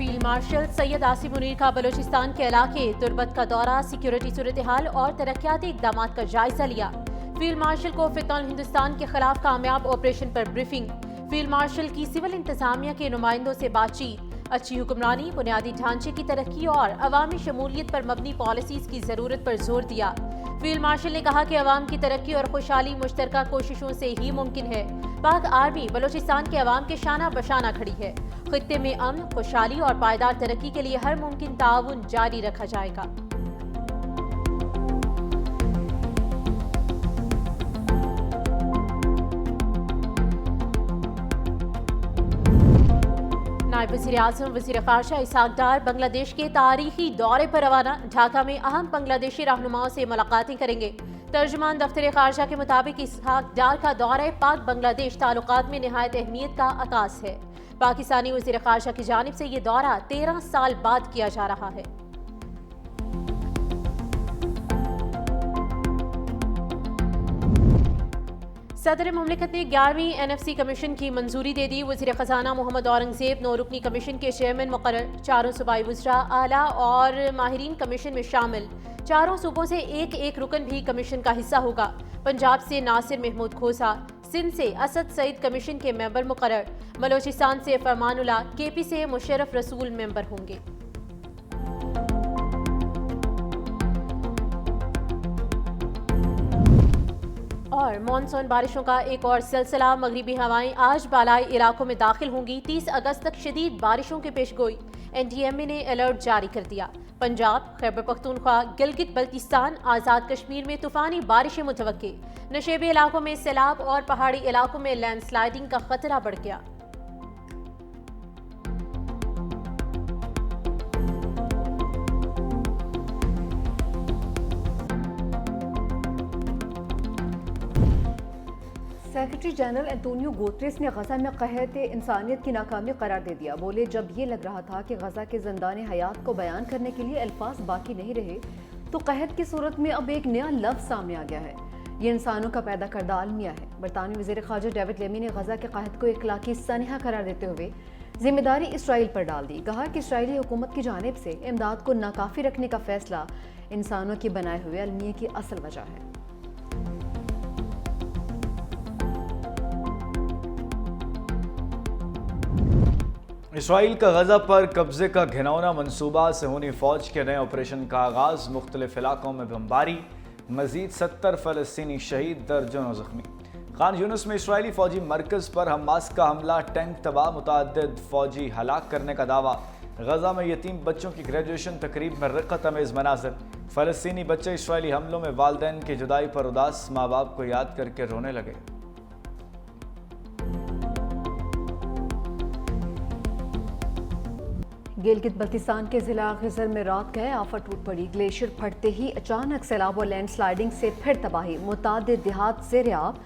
Field marshal Syed Asim Munir का बलूचिस्तान के इलाके तुर्बत का दौरा, सिक्योरिटी सूरत हाल और तरक्याती इकदाम का जायजा लिया। फील्ड मार्शल को फितौन हिंदुस्तान के खिलाफ कामयाब ऑपरेशन पर ब्रीफिंग। फील्ड मार्शल की सिविल इंतजामिया के नुमाइंदों से बातचीत। अच्छी हुक्मरानी, बुनियादी ढांचे की तरक्की और अवामी शमूलियत पर मबनी पॉलिसीज की जरूरत पर जोर दिया। फील्ड मार्शल ने कहा कि अवाम की तरक्की और खुशहाली मुश्तरका कोशिशों से ही मुमकिन है। पाक आर्मी बलूचिस्तान के अवाम के शाना बशाना खड़ी है। खित्ते में अमन, खुशहाली और पायदार तरक्की के लिए हर मुमकिन ताउन जारी रखा जाएगा। नायब वज़ीर-ए-आज़म वज़ीर ख़ारजा इसहाक़ डार बांग्लादेश के तारीखी दौरे पर रवाना। ढाका में अहम बांग्लादेशी रहनुमाओं से मुलाकातें करेंगे। तर्जुमान दफ्तर ख़ारजा के मुताबिक इसहाक़ डार का दौरा पाक बांग्लादेश ताल्लुकात में निहायत अहमियत का आगाज़ है। पाकिस्तानी वज़ीर ख़ारजा की जानिब से ये दौरा 13 साल बाद किया जा रहा है। सदर मुमलिकत ने 11वीं NFC कमीशन की मंजूरी दे दी। वज़ीर ख़जाना मोहम्मद औरंगज़ेब 9 रुकनी कमीशन के चेयरमैन मुक़र्रर। 4 सूबाई वज़रा, आला और माहिरीन कमीशन में शामिल। 4 सूबों से एक रुकन भी कमीशन का हिस्सा होगा। पंजाब से नासिर महमूद खोसा, सिंध से असद सईद कमीशन के मेंबर मुक़र्रर। बलोचिस्तान से फरमानुल्लाह, KP से मुशर्रफ रसूल मेंबर होंगे। और मॉनसून बारिशों का एक और सिलसिला। मगरिबी हवाएं आज बालाई इलाकों में दाखिल होंगी। 30 अगस्त तक शदीद बारिशों की पेशगोई। NDMA ने अलर्ट जारी कर दिया। पंजाब, खैबर पख्तूनख्वा, गिलगित बल्तिस्तान, आज़ाद कश्मीर में तूफानी बारिशें मुतवक्के। नशेबी इलाकों में सैलाब और पहाड़ी इलाकों में लैंडस्लाइडिंग का खतरा बढ़ गया। सेक्रेटरी जनरल एंटोनियो गुतेरेस ने गजा में कहत इंसानियत की नाकामी करार दे दिया। बोले, जब ये लग रहा था कि गजा के ज़िंदान हयात को बयान करने के लिए अल्फाज बाकी नहीं रहे, तो कहत की सूरत में अब एक नया लफ्ज़ सामने आ गया है। ये इंसानों का पैदा करदा आलमिया है। बरतानवी वज़ीर ख़ारजा डेविड लेमी ने गजा के कहत को इखलाकी सनहा करार देते हुए जिम्मेदारी इसराइल पर डाल दी। कहा कि इसराइली हुकूमत की जानिब से इमदाद को नाकाफ़ी रखने का फैसला इंसानों के बनाए हुए अलमिया की असल वजह है। इसराइल का गजा पर कब्जे का घिनौना मंसूबा सेहूनी फौज के नए ऑपरेशन का आगाज। मुख्तलिफ इलाकों में बमबारी, मजीद 70 फ़लस्तीनी शहीद, दर्जनों जख्मी। खान यूनुस में इसराइली फौजी मरकज़ पर हमास का हमला, टैंक तबाह, मुतअद्दिद फौजी हलाक करने का दावा। गजा में यतीम बच्चों की ग्रेजुएशन तकरीब में रिक़्क़त अमेज़ मनाज़िर। फ़लस्तीनी बच्चे इसराइली हमलों में वालिदैन की जुदाई पर उदास, माँ बाप को याद करके रोने लगे। गिलगित बल्तिस्तान के जिला खिज़र में रात गए आफत टूट पड़ी। ग्लेशियर फटते ही अचानक सैलाब और लैंडस्लाइडिंग से फिर तबाही। मुतादिद देहात ज़ेर-ए-आब।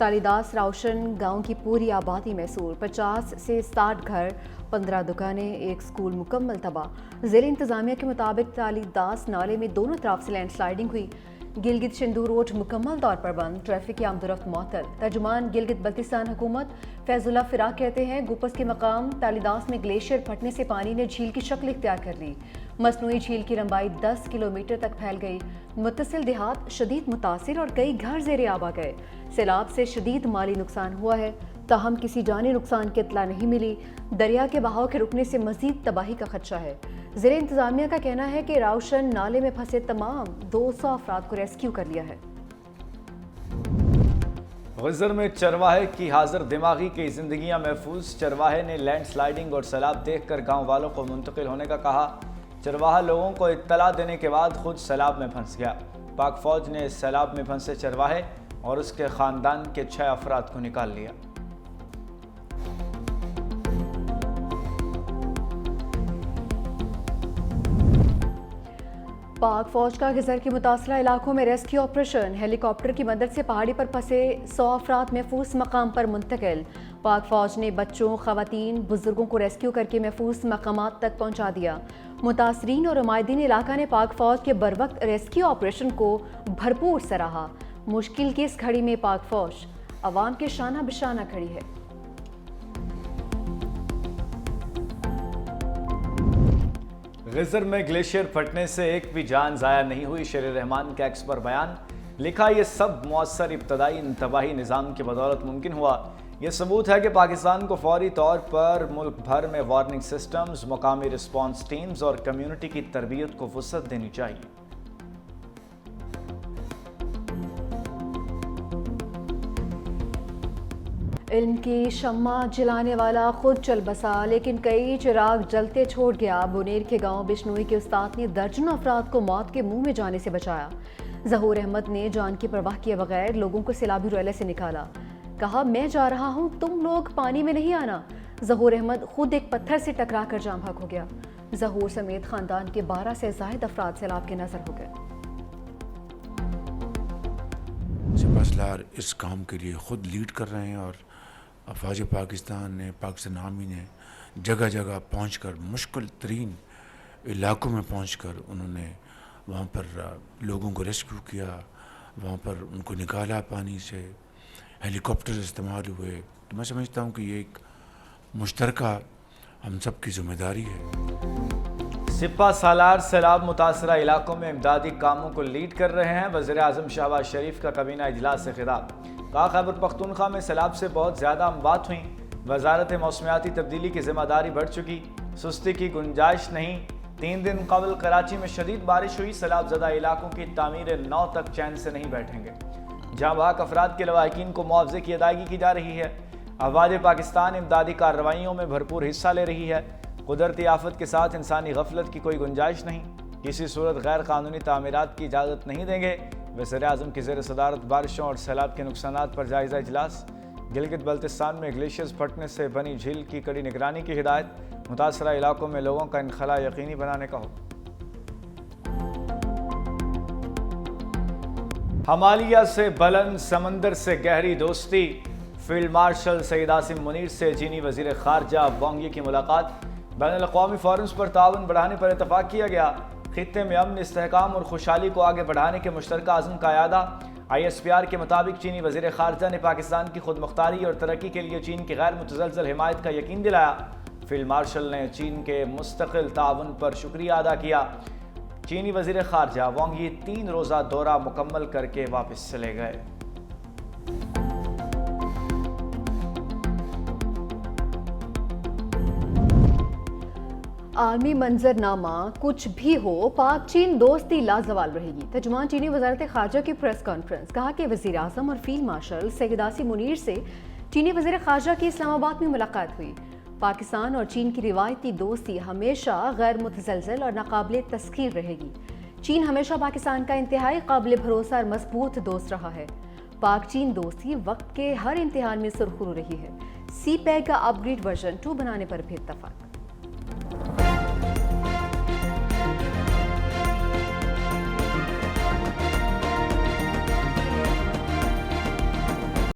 तालीदास राउशन गांव की पूरी आबादी महसूर। 50 से 60 घर, 15 दुकानें, एक स्कूल मुकम्मल तबाह। ज़िला इंतज़ामिया के मुताबिक तालीदास नाले में दोनों तरफ से लैंडस्लाइडिंग हुई। गिलगित शिंदू रोड मुकम्मल तौर पर बंद। ट्रैफिक की आमदोरफ्त मअतल। तर्जुमान गिलगित बल्तिस्तान हुकूमत फैजुल्ला फिराक कहते हैं, गुपस के मकाम तालीदास में ग्लेशियर फटने से पानी ने झील की शक्ल इख्तियार कर ली। मसनूई झील की लंबाई 10 किलोमीटर तक फैल गई। मुत्तसिल देहात शदीद मुतासिर और कई घर ज़ेर-ए-आब आ गए। सैलाब से शदीद माली नुकसान हुआ है, ताहम किसी जानी नुकसान की इत्तला नहीं मिली। दरिया के बहाव के रुकने से मजीद तबाही का खदशा है। ज़िला इंतज़ामिया का कहना है कि राउशन नाले में फंसे तमाम 200 अफराद को रेस्क्यू कर लिया है। गज़र में चरवाहे की हाजिर दिमागी की जिंदगियां महफूज। चरवाहे ने लैंडस्लाइडिंग और सैलाब देखकर गांव वालों को मुंतकिल होने का कहा। चरवाहा लोगों को इत्तला देने के बाद खुद सैलाब में फंस गया। पाक फौज ने सैलाब में फंसे चरवाहे और उसके ख़ानदान के 6 अफराद को निकाल लिया। पाक फौज का गिज़र के मुतासरा इलाकों में रेस्क्यू ऑपरेशन। हेलीकॉप्टर की मदद से पहाड़ी पर फंसे 100 अफराद महफूज मकाम पर मुंतकिल। पाक फौज ने बच्चों, खवातीन, बुजुर्गों को रेस्क्यू करके महफूज मकामात तक पहुँचा दिया। मुतासरीन और उमायदीन इलाका ने पाक फौज के बरवक्त रेस्क्यू ऑपरेशन को भरपूर सराहा। मुश्किल की इस घड़ी में पाक फौज अवाम के शाना बिशाना खड़ी है। غزر میں گلیشیئر پھٹنے سے ایک بھی جان ضائع نہیں ہوئی، شیر رحمان کا ایکس پر بیان، لکھا یہ سب مؤثر ابتدائی انتباہی نظام کی بدولت ممکن ہوا۔ یہ ثبوت ہے کہ پاکستان کو فوری طور پر ملک بھر میں وارننگ سسٹمز، مقامی رسپانس ٹیمز اور کمیونٹی کی تربیت کو وسعت دینی چاہیے۔ علم کی شمع جلانے والا خود چل بسا لیکن کئی چراغ جلتے چھوڑ گیا۔ بنیر کے گاؤں بشنوئی کے استاد نے درجنوں افراد کو موت کے منہ میں جانے سے بچایا۔ ظہور احمد نے جان کی پرواہ کیے بغیر لوگوں کو سیلابی ریلے سے نکالا، کہا میں جا رہا ہوں، تم لوگ پانی میں نہیں آنا۔ ظہور احمد خود ایک پتھر سے ٹکرا کر جاں بحق ہو گیا۔ ظہور سمیت خاندان کے 12 سے زائد افراد سیلاب کے نظر ہو گئے۔ سپاسلار اس کام کے لیے خود لیڈ کر رہے ہیں اور افواج پاکستان نے، پاکستان آرمی نے جگہ جگہ پہنچ کر، مشکل ترین علاقوں میں پہنچ کر انہوں نے وہاں پر لوگوں کو ریسکیو کیا، وہاں پر ان کو نکالا پانی سے، ہیلی کاپٹر استعمال ہوئے۔ تو میں سمجھتا ہوں کہ یہ ایک مشترکہ ہم سب کی ذمہ داری ہے۔ سپہ سالار سیلاب متاثرہ علاقوں میں امدادی کاموں کو لیڈ کر رہے ہیں۔ وزیر اعظم شہباز شریف کا کابینہ اجلاس سے خطاب، کہا خیبر پختونخوا میں سیلاب سے بہت زیادہ اموات ہوئیں، وزارت موسمیاتی تبدیلی کی ذمہ داری بڑھ چکی، سستی کی گنجائش نہیں۔ 3 دن قبل کراچی میں شدید بارش ہوئی، سیلاب زدہ علاقوں کی تعمیر 9 تک چین سے نہیں بیٹھیں گے۔ جہاں بحق افراد کے لواحقین کو معاوضے کی ادائیگی کی جا رہی ہے، افواج پاکستان امدادی کارروائیوں میں بھرپور حصہ لے رہی ہے۔ قدرتی آفت کے ساتھ انسانی غفلت کی کوئی گنجائش نہیں، کسی صورت غیر قانونی تعمیرات کی اجازت نہیں دیں گے۔ وزیر اعظم کی زیر صدارت بارشوں اور سیلاب کے نقصانات پر جائزہ اجلاس، گلگت بلتستان میں گلیشیئرز پھٹنے سے بنی جھیل کی کڑی نگرانی کی ہدایت، متاثرہ علاقوں میں لوگوں کا انخلاء یقینی بنانے کا حکم۔ ہمالیہ سے بلند، سمندر سے گہری دوستی، فیلڈ مارشل سید عاصم منیر سے چینی وزیر خارجہ وانگ یی کی ملاقات، بین الاقوامی فورمز پر تعاون بڑھانے پر اتفاق کیا گیا۔ خطے میں امن، استحکام اور خوشحالی کو آگے بڑھانے کے مشترکہ عزم کا اعادہ۔ ISPR کے مطابق چینی وزیر خارجہ نے پاکستان کی خود مختاری اور ترقی کے لیے چین کی غیر متزلزل حمایت کا یقین دلایا۔ فیلڈ مارشل نے چین کے مستقل تعاون پر شکریہ ادا کیا۔ چینی وزیر خارجہ وانگ یی 3 روزہ دورہ مکمل کر کے واپس چلے گئے۔ عالمی منظر نامہ کچھ بھی ہو، پاک چین دوستی لازوال رہے گی۔ ترجمان چینی وزارت خارجہ کی پریس کانفرنس، کہا کہ وزیر اعظم اور فیلڈ مارشل سید عاصم منیر سے چینی وزیر خارجہ کی اسلام آباد میں ملاقات ہوئی۔ پاکستان اور چین کی روایتی دوستی ہمیشہ غیر متزلزل اور ناقابل تسخیر رہے گی۔ چین ہمیشہ پاکستان کا انتہائی قابل بھروسہ اور مضبوط دوست رہا ہے۔ پاک چین دوستی وقت کے ہر امتحان میں سرخرو رہی ہے۔ سی پیک کا اپ گریڈ ورژن 2 بنانے پر بھی اتفاق۔